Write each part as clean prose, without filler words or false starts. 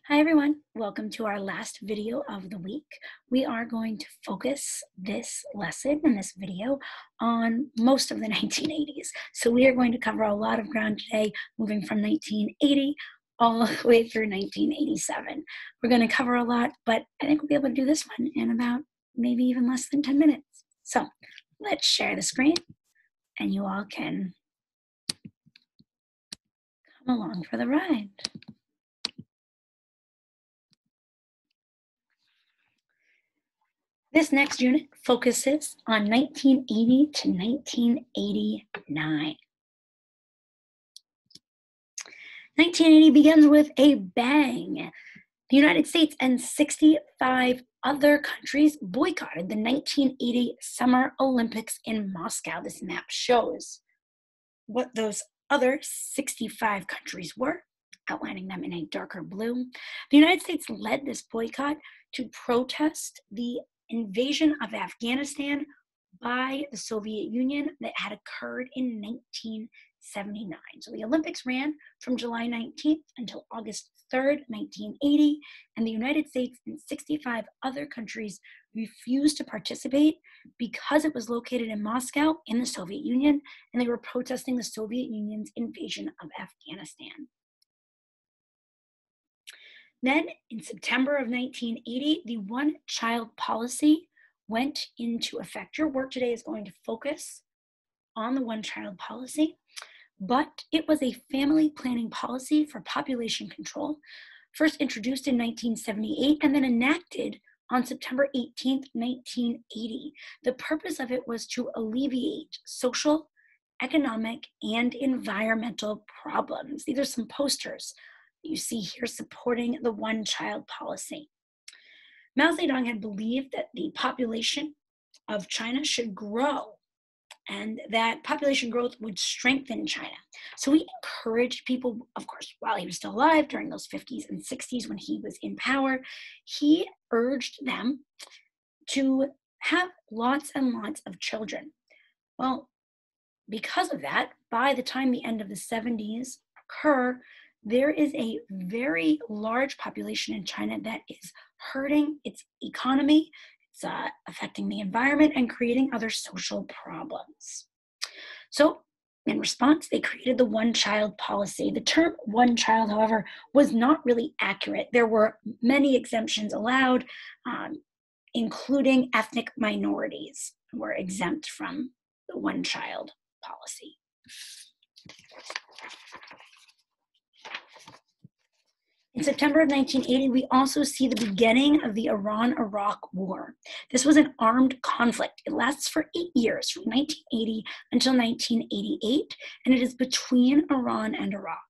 Hi everyone, welcome to our last video of the week. We are going to focus this lesson in this video on most of the 1980s. So we are going to cover a lot of ground today, moving from 1980 all the way through 1987. We're going to cover a lot, but I think we'll be able to do this one in about maybe even less than 10 minutes. So let's share the screen and you all can come along for the ride. This next unit focuses on 1980 to 1989. 1980 begins with a bang. The United States and 65 other countries boycotted the 1980 Summer Olympics in Moscow. This map shows what those other 65 countries were, outlining them in a darker blue. The United States led this boycott to protest the invasion of Afghanistan by the Soviet Union that had occurred in 1979. So the Olympics ran from July 19th until August 3rd, 1980, and the United States and 65 other countries refused to participate because it was located in Moscow in the Soviet Union, and they were protesting the Soviet Union's invasion of Afghanistan. Then, in September of 1980, the one-child policy went into effect. Your work today is going to focus on the one-child policy, but it was a family planning policy for population control, first introduced in 1978 and then enacted on September 18th, 1980. The purpose of it was to alleviate social, economic, and environmental problems. These are some posters you see here supporting the one-child policy. Mao Zedong had believed that the population of China should grow and that population growth would strengthen China. So he encouraged people, of course, while he was still alive during those 50s and 60s when he was in power, he urged them to have lots and lots of children. Well, because of that, by the time the end of the 70s occur, there is a very large population in China that is hurting its economy, it's affecting the environment and creating other social problems. So in response, they created the one-child policy. The term one child, however, was not really accurate. There were many exemptions allowed, including ethnic minorities were exempt from the one-child policy. In September of 1980, we also see the beginning of the Iran-Iraq War. This was an armed conflict. It lasts for 8 years, from 1980 until 1988, and it is between Iran and Iraq.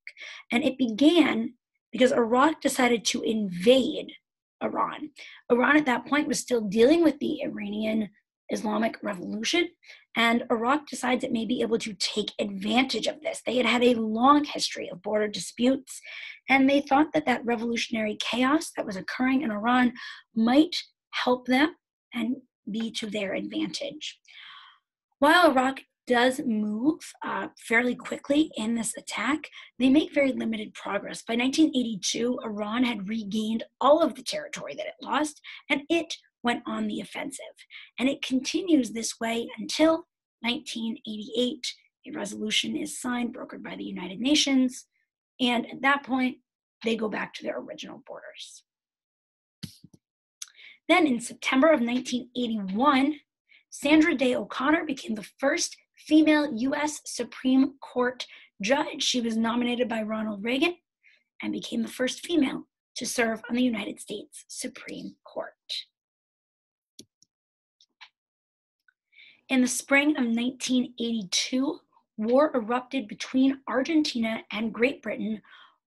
And it began because Iraq decided to invade Iran. Iran at that point was still dealing with the Iranian Islamic Revolution, and Iraq decides it may be able to take advantage of this. They had had a long history of border disputes, and they thought that that revolutionary chaos that was occurring in Iran might help them and be to their advantage. While Iraq does move fairly quickly in this attack, they make very limited progress. By 1982, Iran had regained all of the territory that it lost, and it went on the offensive. And it continues this way until 1988. A resolution is signed, brokered by the United Nations, and at that point, they go back to their original borders. Then in September of 1981, Sandra Day O'Connor became the first female U.S. Supreme Court judge. She was nominated by Ronald Reagan and became the first female to serve on the United States Supreme Court. In the spring of 1982, war erupted between Argentina and Great Britain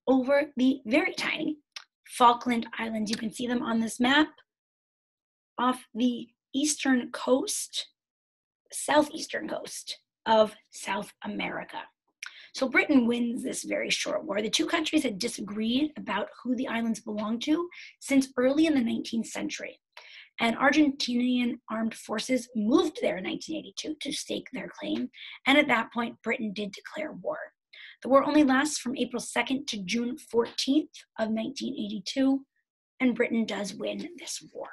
over the very tiny Falkland Islands. You can see them on this map off the eastern coast, southeastern coast of South America. So Britain wins this very short war. The two countries had disagreed about who the islands belonged to since early in the 19th century. And Argentinian armed forces moved there in 1982 to stake their claim. And at that point, Britain did declare war. The war only lasts from April 2nd to June 14th of 1982, and Britain does win this war.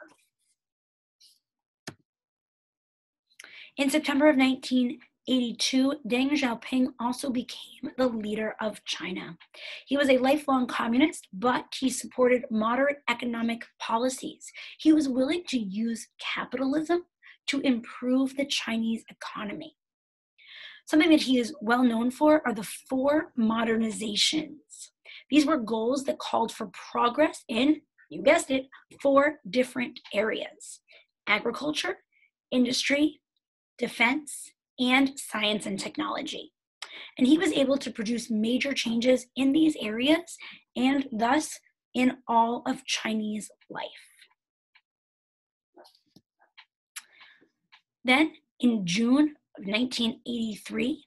In September of 1982, Deng Xiaoping also became the leader of China. He was a lifelong communist, but he supported moderate economic policies. He was willing to use capitalism to improve the Chinese economy. Something that he is well known for are the 4 modernizations. These were goals that called for progress in, you guessed it, 4 different areas: agriculture, industry, defense, and science and technology. And he was able to produce major changes in these areas and thus in all of Chinese life. Then in June of 1983,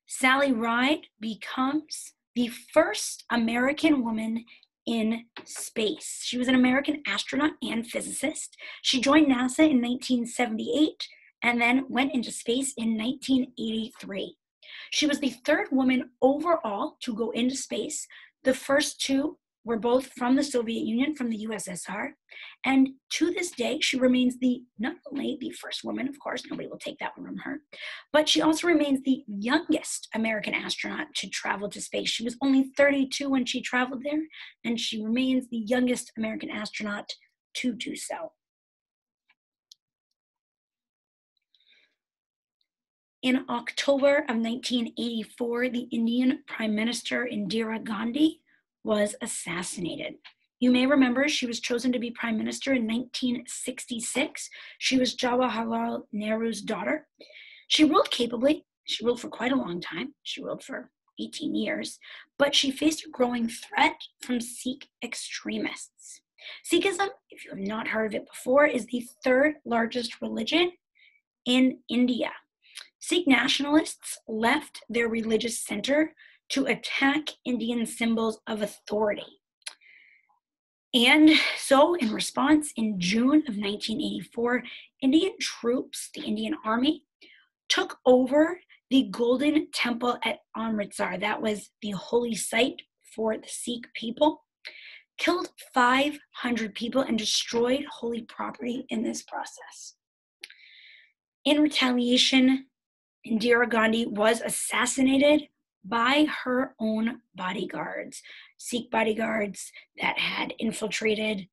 Sally Ride becomes the first American woman in space. She was an American astronaut and physicist. She joined NASA in 1978 and then went into space in 1983. She was the 3rd woman overall to go into space. The first 2 were both from the Soviet Union, from the USSR. And to this day, she remains not only the first woman, of course, nobody will take that one from her, but she also remains the youngest American astronaut to travel to space. She was only 32 when she traveled there, and she remains the youngest American astronaut to do so. In October of 1984, the Indian Prime Minister Indira Gandhi was assassinated. You may remember she was chosen to be Prime Minister in 1966. She was Jawaharlal Nehru's daughter. She ruled capably. She ruled for quite a long time. She ruled for 18 years, but she faced a growing threat from Sikh extremists. Sikhism, if you have not heard of it before, is the 3rd largest religion in India. Sikh nationalists left their religious center to attack Indian symbols of authority. And so, in response, in June of 1984, Indian troops, the Indian Army, took over the Golden Temple at Amritsar. That was the holy site for the Sikh people, killed 500 people, and destroyed holy property in this process. In retaliation, Indira Gandhi was assassinated by her own bodyguards, Sikh bodyguards that had infiltrated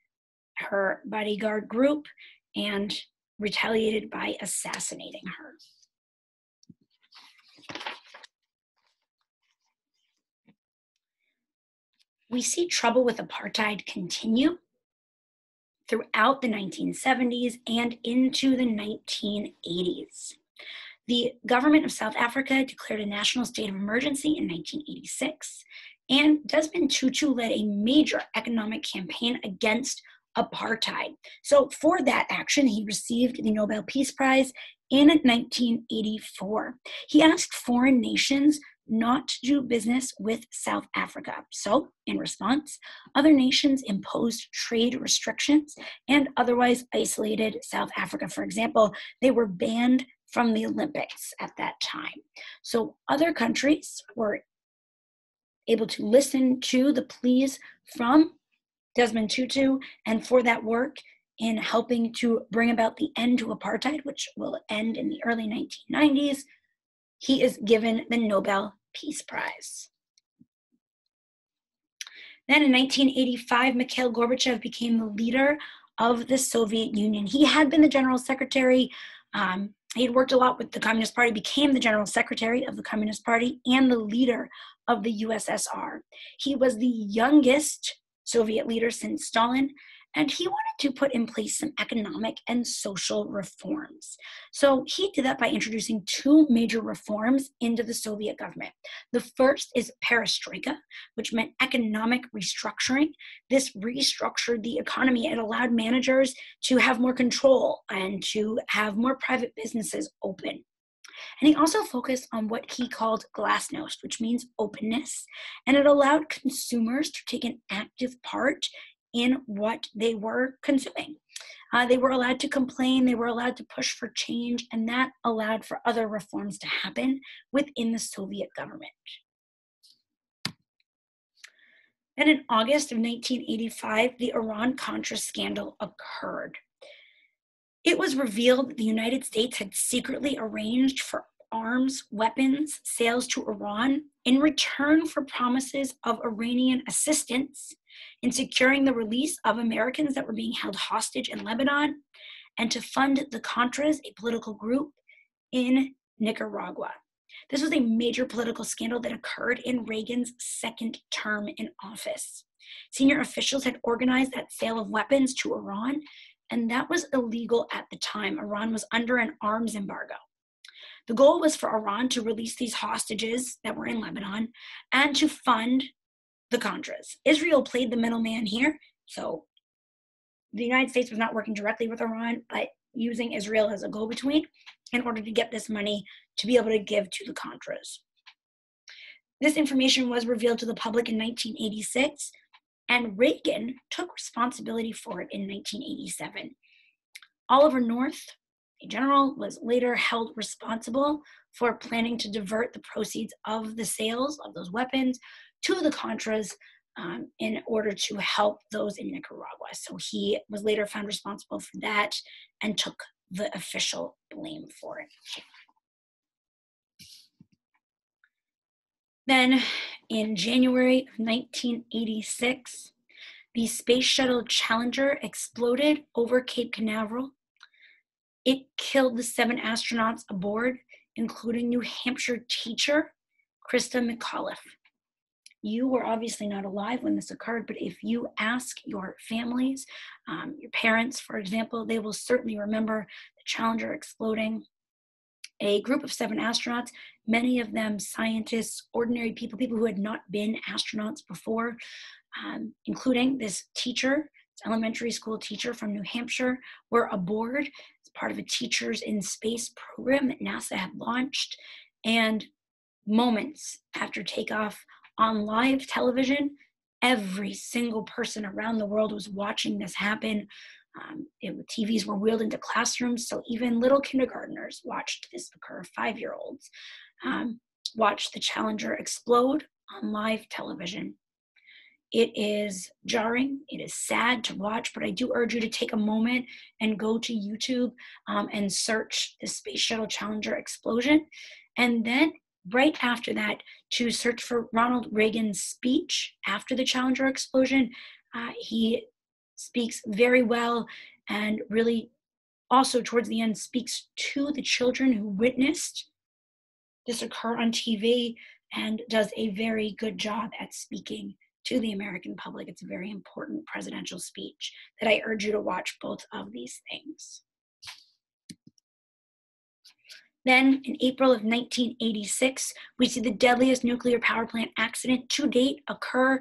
her bodyguard group and retaliated by assassinating her. We see trouble with apartheid continue throughout the 1970s and into the 1980s. The government of South Africa declared a national state of emergency in 1986, and Desmond Tutu led a major economic campaign against apartheid. So for that action, he received the Nobel Peace Prize in 1984. He asked foreign nations not to do business with South Africa. So in response, other nations imposed trade restrictions and otherwise isolated South Africa. For example, they were banned from the Olympics at that time. So other countries were able to listen to the pleas from Desmond Tutu, and for that work in helping to bring about the end to apartheid, which will end in the early 1990s, he is given the Nobel Peace Prize. Then in 1985, Mikhail Gorbachev became the leader of the Soviet Union. He had been the general secretary. He had worked a lot with the Communist Party, became the general secretary of the Communist Party and the leader of the USSR. He was the youngest Soviet leader since Stalin, and he wanted to put in place some economic and social reforms. So he did that by introducing 2 major reforms into the Soviet government. The first is perestroika, which meant economic restructuring. This restructured the economy. It allowed managers to have more control and to have more private businesses open. And he also focused on what he called glasnost, which means openness, and it allowed consumers to take an active part in what they were consuming. They were allowed to complain, they were allowed to push for change, and that allowed for other reforms to happen within the Soviet government. Then in August of 1985, the Iran-Contra Scandal occurred. It was revealed that the United States had secretly arranged for arms, weapons, sales to Iran in return for promises of Iranian assistance in securing the release of Americans that were being held hostage in Lebanon and to fund the Contras, a political group in Nicaragua. This was a major political scandal that occurred in Reagan's second term in office. Senior officials had organized that sale of weapons to Iran, and that was illegal at the time. Iran was under an arms embargo. The goal was for Iran to release these hostages that were in Lebanon and to fund the Contras. Israel played the middleman here, so the United States was not working directly with Iran, but using Israel as a go-between in order to get this money to be able to give to the Contras. This information was revealed to the public in 1986, and Reagan took responsibility for it in 1987. Oliver North, a general, was later held responsible for planning to divert the proceeds of the sales of those weapons to the Contras in order to help those in Nicaragua. So he was later found responsible for that and took the official blame for it. Then in January of 1986, the Space Shuttle Challenger exploded over Cape Canaveral. It killed the 7 astronauts aboard, including New Hampshire teacher Krista McAuliffe. You were obviously not alive when this occurred, but if you ask your families, your parents, for example, they will certainly remember the Challenger exploding. A group of 7 astronauts, many of them scientists, ordinary people, people who had not been astronauts before, including this teacher, elementary school teacher from New Hampshire, were aboard as part of a Teachers in Space program that NASA had launched. And moments after takeoff on live television, every single person around the world was watching this happen. TVs were wheeled into classrooms, so even little kindergartners watched this occur. 5-year-olds watched the Challenger explode on live television. It is jarring, it is sad to watch, but I do urge you to take a moment and go to YouTube and search the Space Shuttle Challenger explosion. And then right after that, to search for Ronald Reagan's speech after the Challenger explosion. He speaks very well and really also towards the end speaks to the children who witnessed this occur on TV and does a very good job at speaking to the American public. It's a very important presidential speech that I urge you to watch both of these things. Then in April of 1986, we see the deadliest nuclear power plant accident to date occur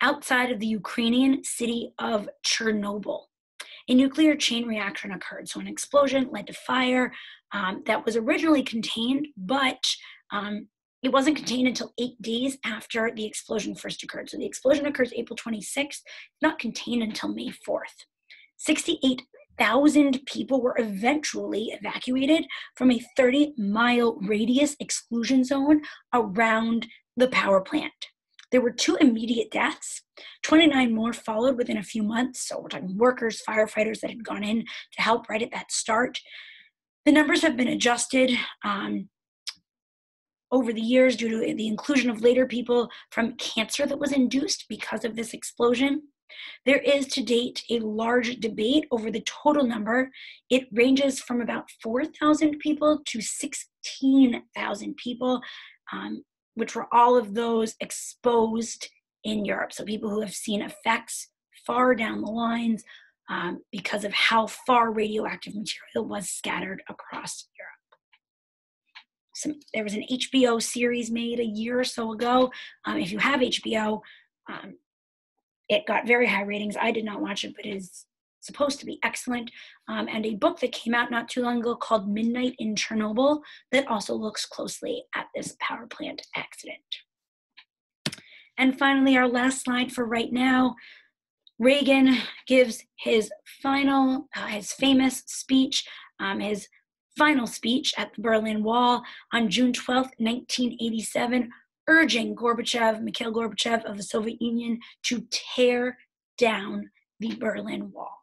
outside of the Ukrainian city of Chernobyl. A nuclear chain reaction occurred. So an explosion led to fire that was originally contained, but it wasn't contained until 8 days after the explosion first occurred. So the explosion occurs April 26th, not contained until May 4th. 68,000 people were eventually evacuated from a 30-mile radius exclusion zone around the power plant. There were 2 immediate deaths. 29 more followed within a few months. So we're talking workers, firefighters that had gone in to help right at that start. The numbers have been adjusted over the years due to the inclusion of later people from cancer that was induced because of this explosion. There is to date a large debate over the total number. It ranges from about 4,000 people to 16,000 people, which were all of those exposed in Europe. So people who have seen effects far down the lines because of how far radioactive material was scattered across Europe. There was an HBO series made a year or so ago. If you have HBO, it got very high ratings. I did not watch it, but it is supposed to be excellent. And a book that came out not too long ago called Midnight in Chernobyl that also looks closely at this power plant accident. And finally, our last slide for right now, Reagan gives his famous speech, his final speech at the Berlin Wall on June 12th, 1987, urging Mikhail Gorbachev of the Soviet Union to tear down the Berlin Wall.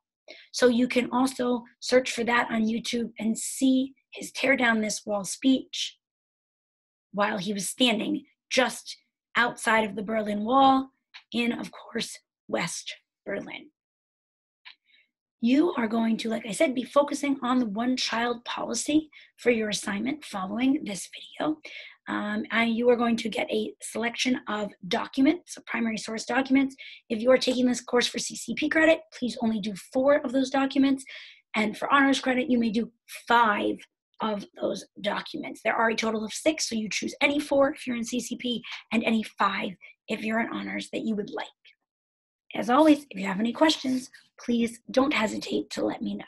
So you can also search for that on YouTube and see his tear down this wall speech while he was standing just outside of the Berlin Wall in, of course, West Berlin. You are going to, like I said, be focusing on the one-child policy for your assignment following this video. And you are going to get a selection of documents, primary source documents. If you are taking this course for CCP credit, please only do 4 of those documents. And for honors credit, you may do 5 of those documents. There are a total of 6, so you choose any 4 if you're in CCP and any 5 if you're in honors that you would like. As always, if you have any questions, please don't hesitate to let me know.